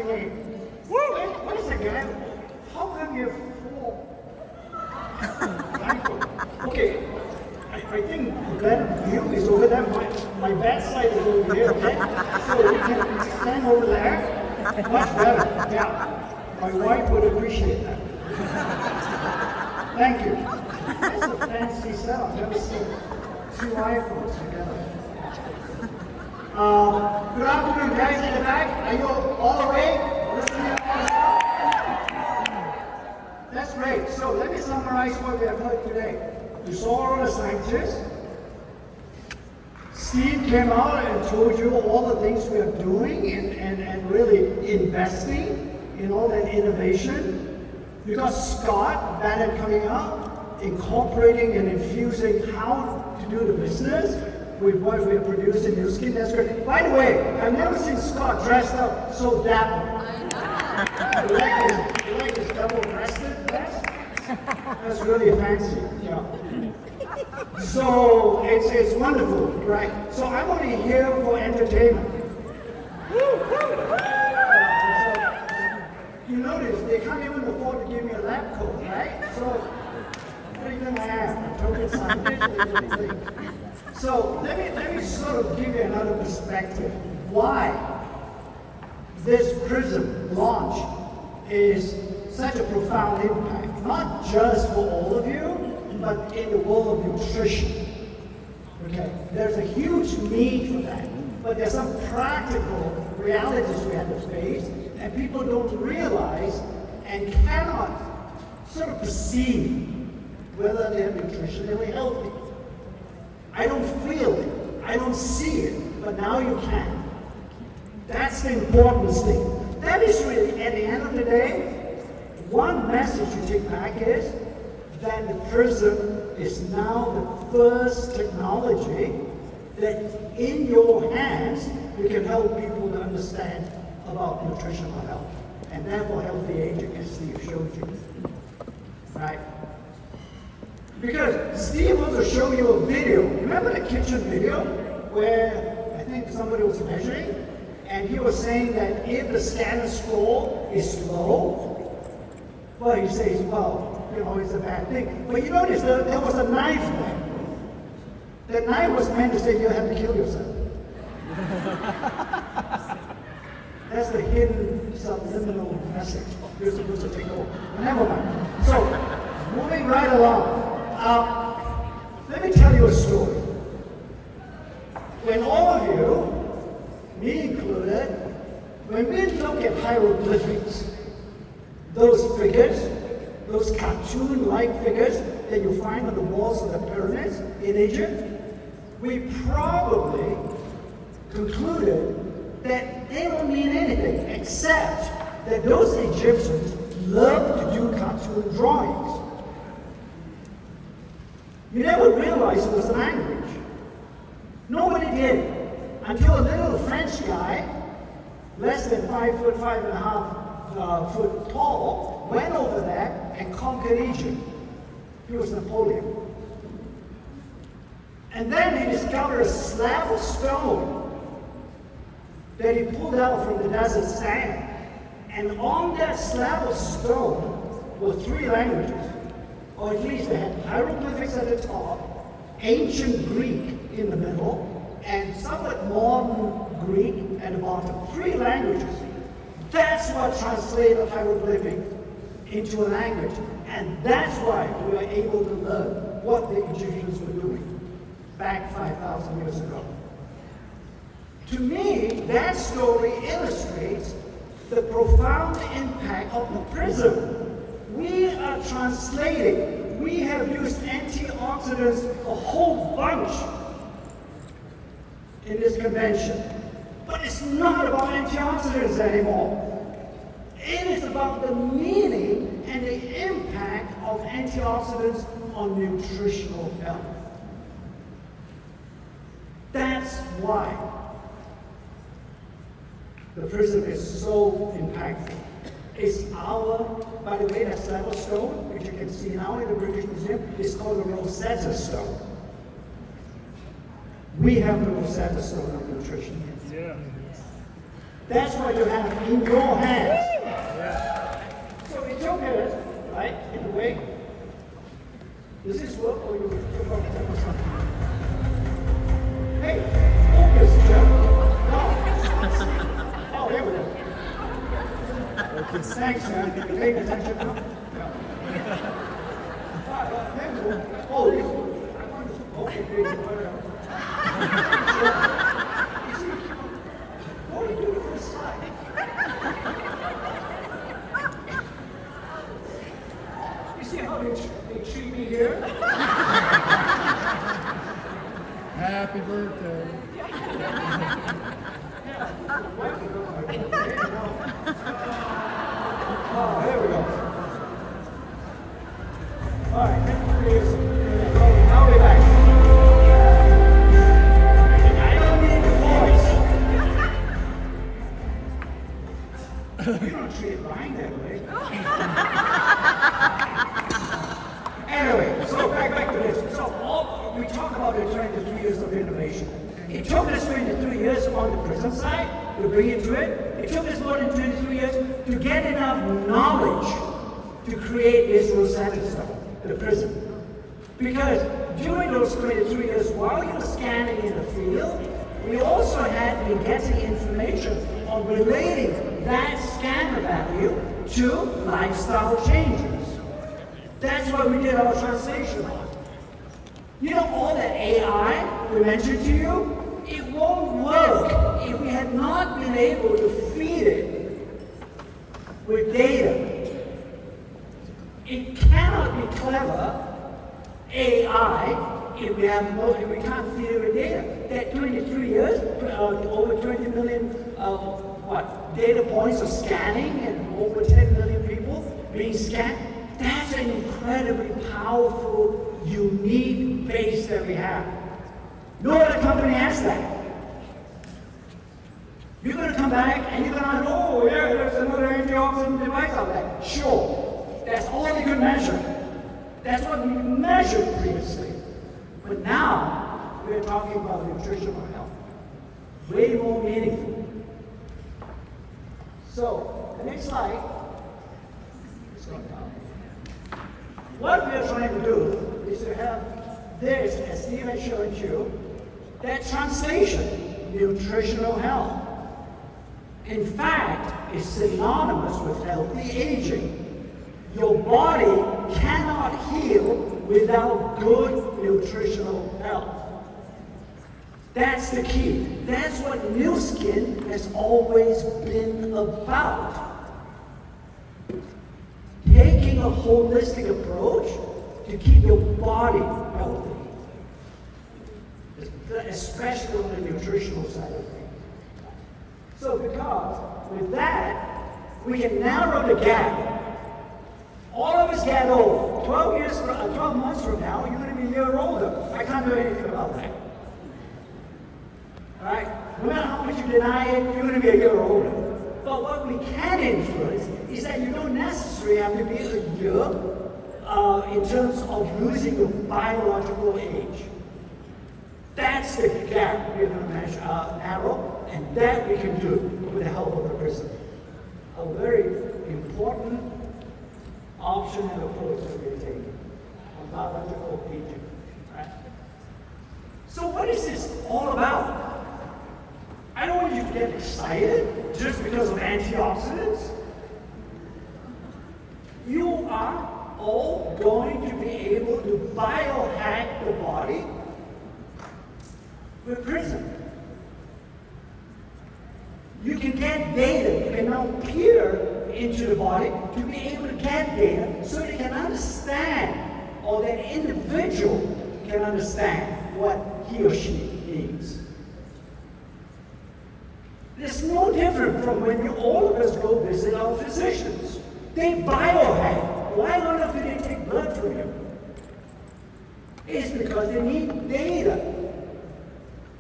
me, what is again? How come you have 4? Okay, I think the better view is over there. My bad side is over here, okay? So you can stand over there. Much better, yeah. My wife would appreciate that. Thank you. That's a fancy setup. I've never seen 2 iPhones together. Good afternoon, guys in the back. Are you all awake? Listening all stuff? That's great. So let me summarize what we have heard today. You saw all the scientists. Steve came out and told you all the things we are doing and really investing in all that innovation. You got Scott Bennett coming out, incorporating and infusing how to do the business with what we have produced in NuSkin's. That's great. By the way, I've never seen Scott dressed up so dapper. You like his double-breasted vest? That's really fancy. Yeah. So it's wonderful, right? So I'm only here for entertainment. You notice they can't even afford to give me a lab coat, right? So what are you gonna have? Token scientist? So let me sort of give you another perspective. Why this Prism launch is such a profound impact, not just for all of you, but in the world of nutrition. Okay, there's a huge need for that, but there's some practical realities we have to face, and people don't realize and cannot sort of perceive whether they're nutritionally healthy. I don't feel it, I don't see it, but now you can. That's the important thing. That is really, at the end of the day, one message you take back is that the Prism is now the first technology that in your hands you can help people to understand about nutritional health and therefore healthy aging, as Steve showed you. Right? Because Steve wants to show you a video. Remember the kitchen video where I think somebody was measuring and he was saying that if the standard score is low, well, he says, well, you know, it's a bad thing. But you notice that there was a knife there. The knife was meant to say you have to kill yourself. That's the hidden subliminal message you're supposed to take over. Never mind. So, moving right along. Let me tell you a story. When all of you, me included, when we look at hieroglyphics, those figures, those cartoon-like figures that you find on the walls of the pyramids in Egypt, we probably concluded that they don't mean anything except that those Egyptians loved to do cartoon drawings. You never realized it was a language. Nobody did until a little French guy, less than 5 foot, 5.5 foot tall, went over there and conquered Egypt. He was Napoleon. And then he discovered a slab of stone that he pulled out from the desert sand. And on that slab of stone were 3 languages, or at least they had hieroglyphics at the top, ancient Greek in the middle, and somewhat modern Greek at the bottom. 3 languages. That's what translated hieroglyphic into a language. And that's why we are able to learn what the Egyptians were doing back 5,000 years ago. To me, that story illustrates the profound impact of the Prism. We are translating. We have used antioxidants a whole bunch in this convention. But it's not about antioxidants anymore. It is about the meaning and the impact of antioxidants on nutritional health. That's why the Prism is so impactful. It's by the way, that slab of stone, which you can see now in the British Museum, is called the Rosetta Stone. We have the Rosetta Stone of nutrition. Yeah. That's what you have in your hands. So we took it, right, in a way. Does this work or you took off something? Hey, focus, Jeff. No. Oh, here we go. Thanks, man. You paying attention now? Yeah. Oh, you. Okay, great. What do you do for a slide? You see how they treat me here? Happy birthday. Oh, here we go. All right, please. Now we're back. I don't need the voice. You don't treat it lying that way. Anyway, so back to this. So we talk about the 23 years of innovation. It took us 23 years on the prison side to bring it to it. It took us more than 23 years to get enough knowledge to create this Rosetta Stone, the prison. Because during those 23 years, while you were scanning in the field, we also had been getting information on relating that scanner value to lifestyle changes. That's what we did our translation on. You know, all that AI we mentioned to you, it won't work if we had not been able to feed it with data. It cannot be clever AI if we can't feed it with data. That 23 years, over 20 million data points of scanning and over 10 million people being scanned, that's an incredibly powerful, unique base that we have. No other company has that. You're going to come back and you're going to ask, oh, yeah, there's another antioxidant device out there. Sure. That's all they could measure. That's what we measured previously. But now, we're talking about nutritional health. Way more meaningful. So, the next slide. What we are trying to do is to have this, as Steve had shown you, that translation, nutritional health. In fact, is synonymous with healthy aging. Your body cannot heal without good nutritional health. That's the key. That's what NuSkin has always been about. Taking a holistic approach to keep your body healthy, especially on the nutritional side of things. So because with that, we can narrow the gap. All of us get old. 12 months from now, you're going to be a year older. I can't do anything about that. All right? No matter how much you deny it, you're going to be a year older. But what we can influence is that you don't necessarily have to be a year in terms of losing your biological age. That's the gap we're going to narrow, and that we can do with the help of the prison. A very important option and approach that we're taking on biological aging. Right? So what is this all about? I don't want you to get excited just because of antioxidants. You are all going to be able to biohack the body with prison. You can get data. You can now peer into the body to be able to get data so they can understand, or that individual can understand what he or she needs. It's no different from when all of us go visit our physicians. They biohack. Why on earth do they take blood from you? It's because they need data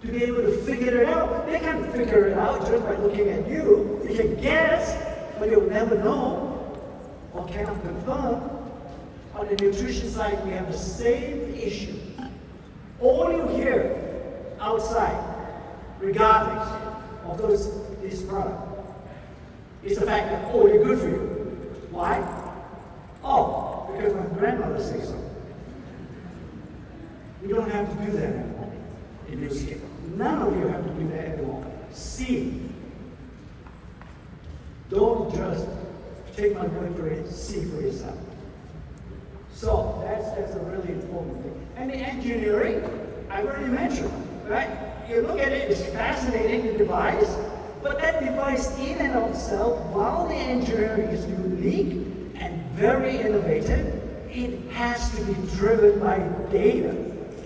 to be able to figure it out. They can't figure it out just by looking at you. They can guess, but they'll never know or cannot confirm. On the nutrition side, we have the same issue. All you hear outside, regardless, of this product is the fact that, oh, they're good for you. Why? Oh, because my grandmother says so. You don't have to do that anymore in NuSkin. None of you have to do that anymore. See. Don't just take my word for it, see for yourself. So that's a really important thing. And the engineering, I've already mentioned, right? You look at it, it's fascinating, the device, but that device in and of itself, while the engineering is unique and very innovative, it has to be driven by data.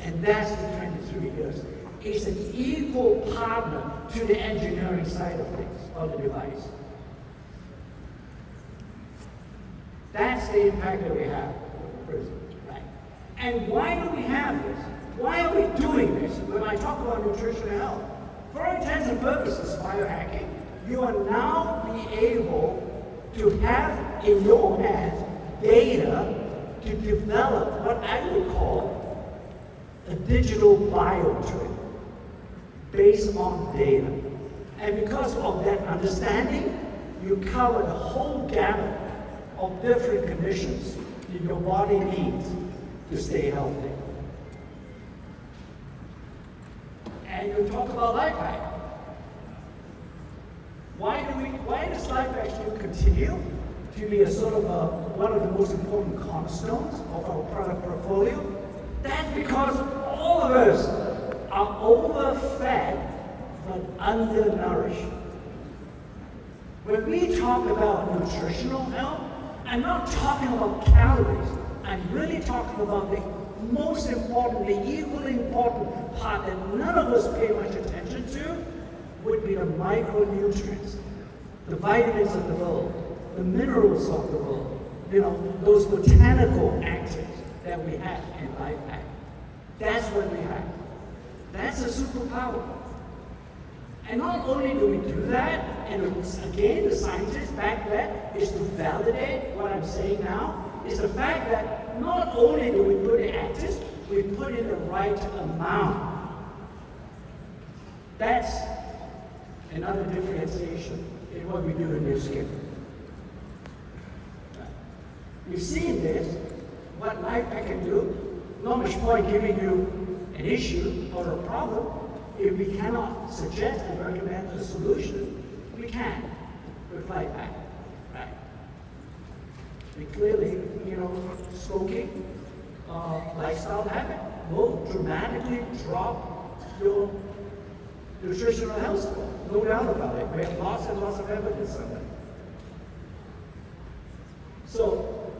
And that's the 23 years. It's an equal partner to the engineering side of things, of the device. That's the impact that we have with the prison, right? And why do we have this? Why are we doing this? When I talk about nutritional health, for all intents and purposes, biohacking, you are now be able to have in your hands data to develop what I would call a digital biotwin based on data. And because of that understanding, you cover the whole gamut of different conditions that your body needs to stay healthy. And you talk about life hack. Why does life hack still continue to be a sort of one of the most important cornerstones of our product portfolio? That's because all of us are overfed but undernourished. When we talk about nutritional health, I'm not talking about calories. I'm really talking about the most important, the equally important part that none of us pay much attention to would be the micronutrients, the vitamins of the world, the minerals of the world, those botanical actives that we have in life hack. That's what we have. That's a superpower. And not only do we do that, and again, the scientists back there is to validate what I'm saying now, is the fact that not only do we put in actives, we put in the right amount. That's another differentiation in what we do in NuSkin. You've seen this, what life hack can do. Not much point giving you an issue or a problem if we cannot suggest and recommend a solution. We can with life hack, right? We clearly, smoking lifestyle habit will dramatically drop your nutritional health score. No doubt about it. We have lots and lots of evidence on that. So,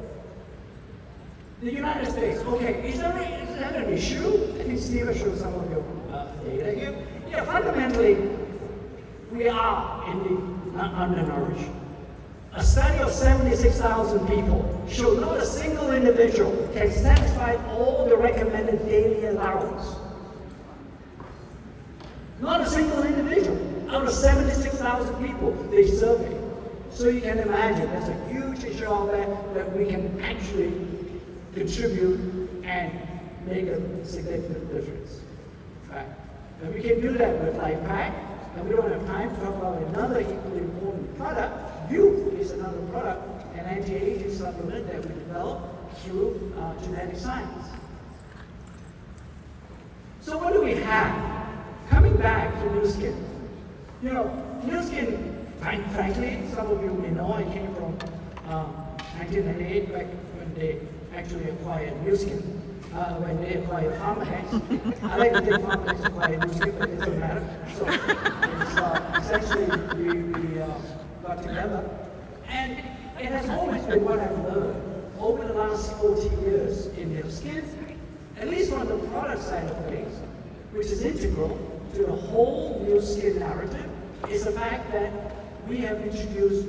the United States, okay, is that an issue? I think Steve showed some of your data here. Yeah, fundamentally, we are in the undernourished. A study of 76,000 people showed not a single individual can satisfy all the recommended daily allowance. Not a single individual out of 76,000 people they surveyed. So you can imagine there's a huge issue out there that we can actually contribute and make a significant difference. Right? And we can do that with Life Pack, and we don't have time to talk about another equally important product. Youth is another product, an anti-aging supplement that we developed through genetic science. So what do we have? Coming back to NuSkin. NuSkin, frankly, some of you may know, it came from 1998, back when they actually acquired NuSkin, when they acquired PharmaX. I like to think PharmaX acquired NuSkin, but it doesn't matter. So it's essentially we got together. And it has always been what I've learned over the last 40 years in NuSkin's, at least on the product side of things, which is integral to the whole NuSkin narrative, is the fact that we have introduced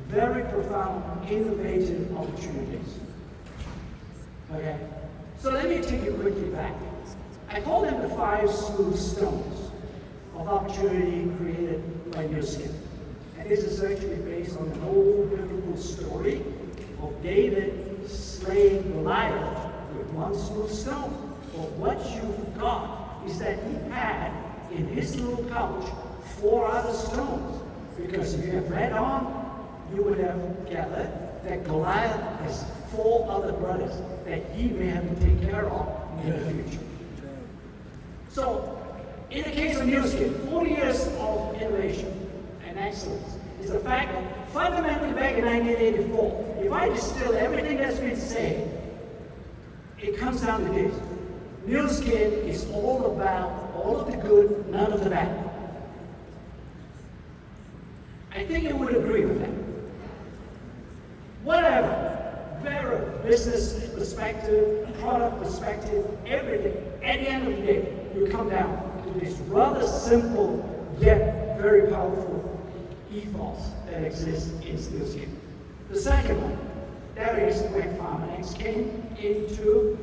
very profound, innovative opportunities. Okay? So let me take you quickly back. I call them the 5 smooth stones of opportunity created by NuSkin. And this is actually based on an old biblical story of David slaying Goliath with one smooth stone. But what you forgot is that he had in his little pouch 4 other stones. Because if you have read on, you would have gathered that Goliath has 4 other brothers that he may have to take care of in the future. So, in the case of NuSkin, 40 years of innovation and excellence is the fact that fundamentally back in 1984, if I distill everything that's been said, it comes down to this. NuSkin is all about all of the good, none of the bad. I think you would agree with that. Whatever, better business perspective, product perspective, everything, at the end of the day, you come down to this rather simple yet very powerful ethos that exists in NuSkin. The second one, that is when Pharmanex came into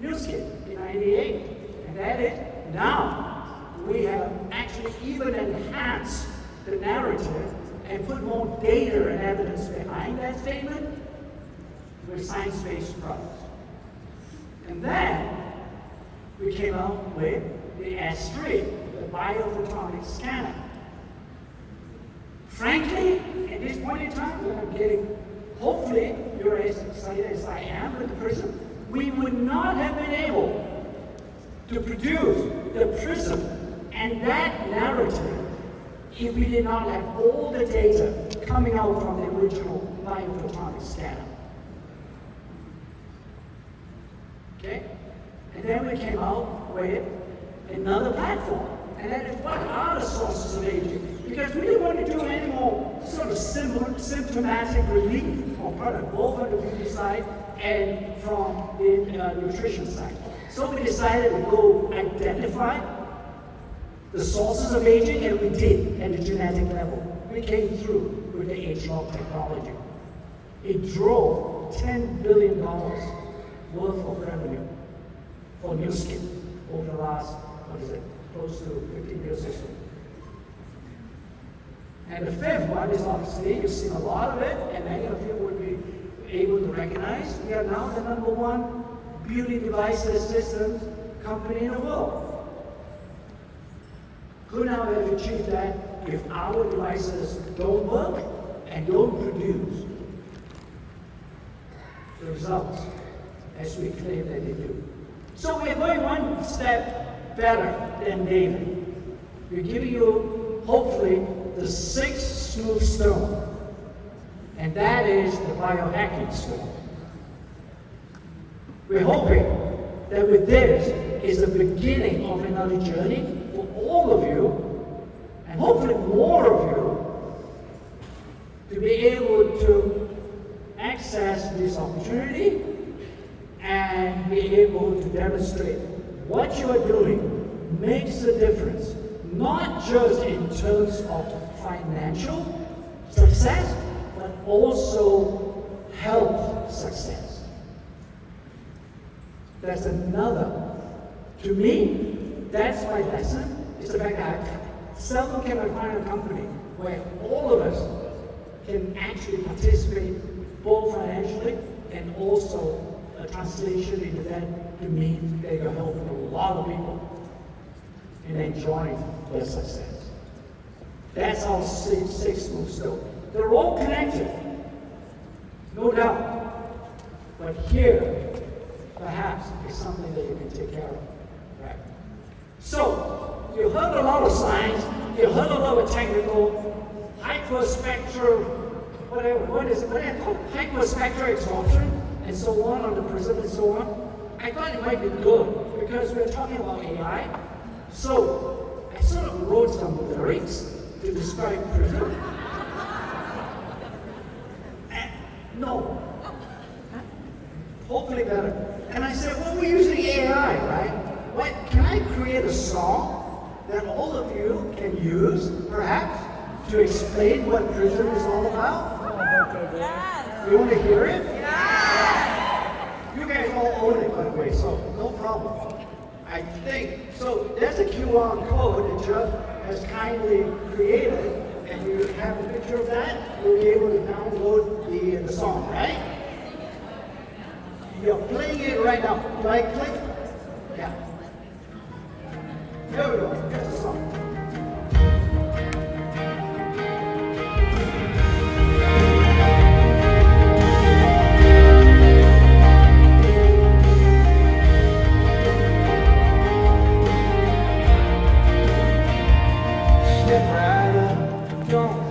NuSkin in '98, and that is now we have actually even enhanced the narrative and put more data and evidence behind that statement with science-based products. And then we came out with the S3, the biophotonic scanner. Frankly, at this point in time, I'm getting, hopefully, you're as excited as I am with the prism. We would not have been able to produce the prism and that narrative if we did not have all the data coming out from the original biophotonic scanner. Okay? And then we came out with another platform. And that is, what are the sources of aging? Because we didn't want to do any more sort of symptomatic relief of product, both on the beauty side and from the nutrition side. So we decided to go identify the sources of aging, and we did at the genetic level. We came through with the age-long technology. It drove $10 billion worth of revenue for NuSkin over the last, close to 15 years or so. And the fifth one is obviously, you've seen a lot of it, and many of you would be able to recognize, we are now the #1 beauty devices systems company in the world. Could now have achieved that if our devices don't work and don't produce the results as we claim that they do. So we're going one step better than David. We're giving you, hopefully, the 6th smooth stone, and that is the biohacking stone. We're hoping that with this is the beginning of another journey for all of you, and hopefully more of you, to be able to access this opportunity and be able to demonstrate what you are doing makes a difference, not just in terms of financial success, but also health success. That's another. To me, that's my lesson. It's the fact that I seldom can I find a company where all of us can actually participate both financially and also a translation into that to mean that you're helping a lot of people in enjoying their success. That's our 6 smooth stone. They're all connected, no doubt. But here, perhaps, is something that you can take care of. Right? So, you heard a lot of science, you heard a lot of technical, hyperspectral, what is it called? Hyperspectral absorption, and so on the prism and so on. I thought it might be good, because we're talking about AI. So, I sort of wrote some lyrics to describe prism. No. Hopefully better. And I said, well, we're using AI, right? What, can I create a song that all of you can use, perhaps, to explain what prism is all about? Yes. You want to hear it? Yes. You guys all own it, by the way, so no problem. I think, so there's a QR code that Jeff has kindly created, and you have a picture of that, you'll be able to download the song, right? You're playing it right now. Do I click? Yeah. Here we go. Here's the song. get brighter. Don't